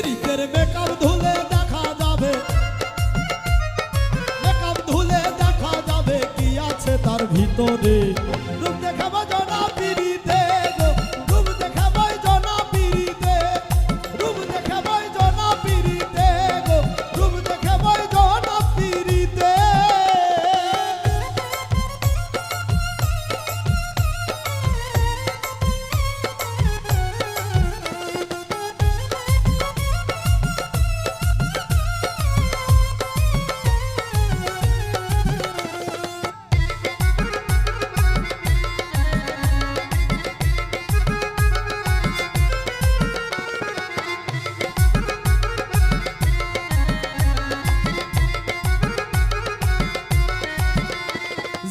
পিরিতের makeup ধুলে দেখা যাবে, মেকআপ ধুলে দেখা যাবে কি আছে তার ভিতরে। রূপ দেখাবো জনা পিরিতে গো, রূপ দেখাবো জনা পিরিতে, রূপ দেখাবো জনা পিরিতে গো, রূপ দেখাবো জনা পিরিতে।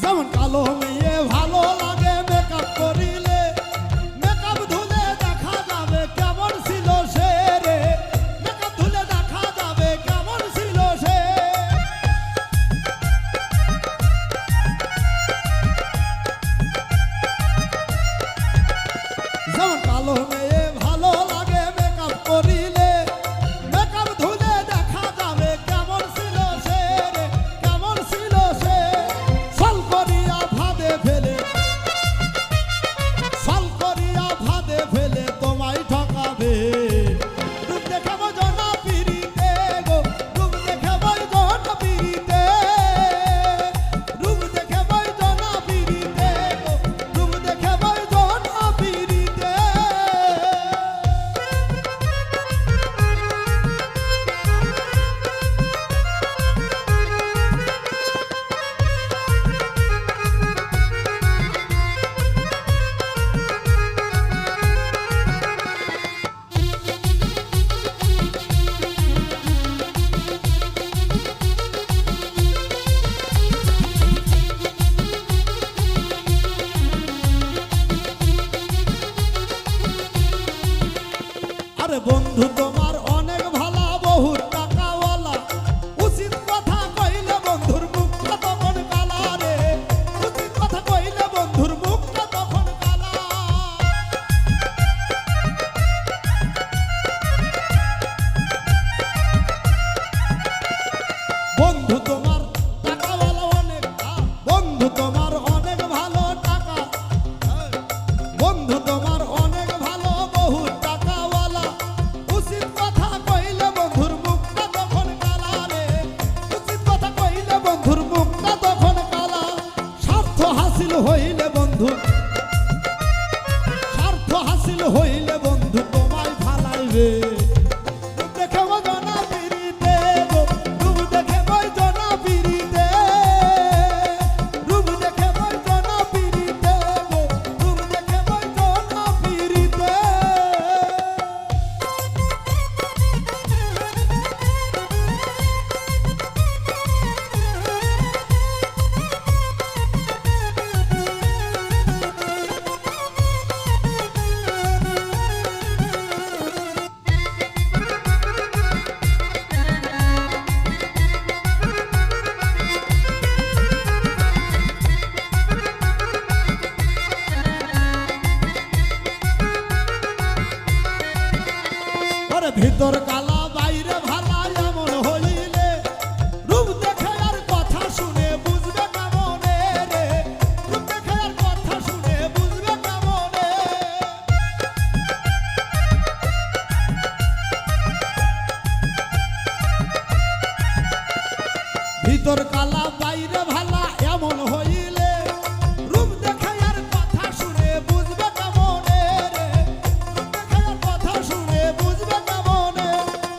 যেমন কালো মেয়ে ভালো লাগে মেকআপ করিলে, মেকআপ ধুলে দেখা যাবে কেমন ছিল সে রে, মেকআপ ধুলে দেখা যাবে কেমন ছিল সে। যেমন কালো মেয়ে ভালো লাগে মেকআপ করিলে, মেকআপ ধুলে দেখা যাবে কেমন ছিল সে রে, কেমন ছিল সে। ফল করিয়া ভাদে ফেলে, ফল করিয়া ভাদে ফেলে তোমায় ঠকাবে। রূপ দেখাবো জনা পিরিতে গো, রূপ দেখাবো জনা পিরিতে, রূপ দেখাবো জনা পিরিতে গো, রূপ দেখাবো জনা পিরিতে। আরে বন্ধু তোমার অনেক ভালা, বহুত টাকাওয়ালা, উচিত কথা কইলে বন্ধুর মুখটা তখন কালা রে, উচিত কথা কইলে বন্ধুর মুখটা তখন কালা। বন্ধু তোমার টাকাওয়ালা অনেক, বন্ধু তোমার অনেক ভালো টাকা, বন্ধু তোমার অনেক ভালো বহুত টাকাওয়ালা, উচিত কথা কইলে বন্ধুর মুখটা তখন কালা রে, উচিত কথা কইলে বন্ধুর মুখটা তখন কালা। স্বার্থ হাসিল হইলে বন্ধু, স্বার্থ হাসিল হইলে বন্ধু তোমায় ফালাইবে। রূপ দেখাবো জনা পিরিতে গো, রূপ দেখাবো জনা পিরিতে, রূপ দেখাবো জনা পিরিতে গো, রূপ দেখাবো জনা পিরিতে। ওরে ভিতর কালা বাইরে ভালা এমন হইলে, রূপ দেখে আর কথা শুনে বুঝবে কেমনে রে, রূপ দেখে আর কথা শুনে বুঝবে কেমনে। ভিতর কালা বাইরে ভালা এমন হইলে, রূপ দেখে আর কথা শুনে বুঝবে কেমনে রে, রূপ দেখে আর কথা শুনে বুঝবে কেমনে।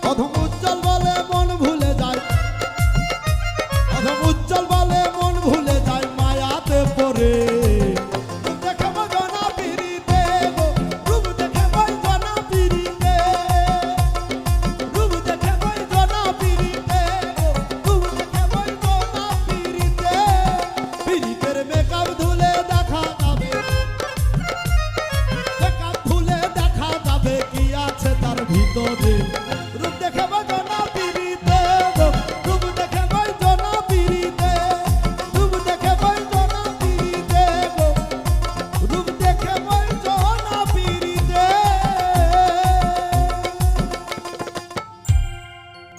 অধম উজ্জ্বল বলে মন ভুলে যায়, অধম উজ্জ্বল বলে মন ভুলে যায় মায়াতে পড়ে। রূপ দেখাবো জনা পিরিতে গো, রূপ দেখাবো জনা পিরিতে, রূপ দেখাবো জনা পিরিতে গো, রূপ দেখাবো জনা পিরিতে। পিরিতের মেকআপ ধুলে দেখা যাবে, মেকআপ ধুলে দেখা যাবে কি আছে তার ভিতরে।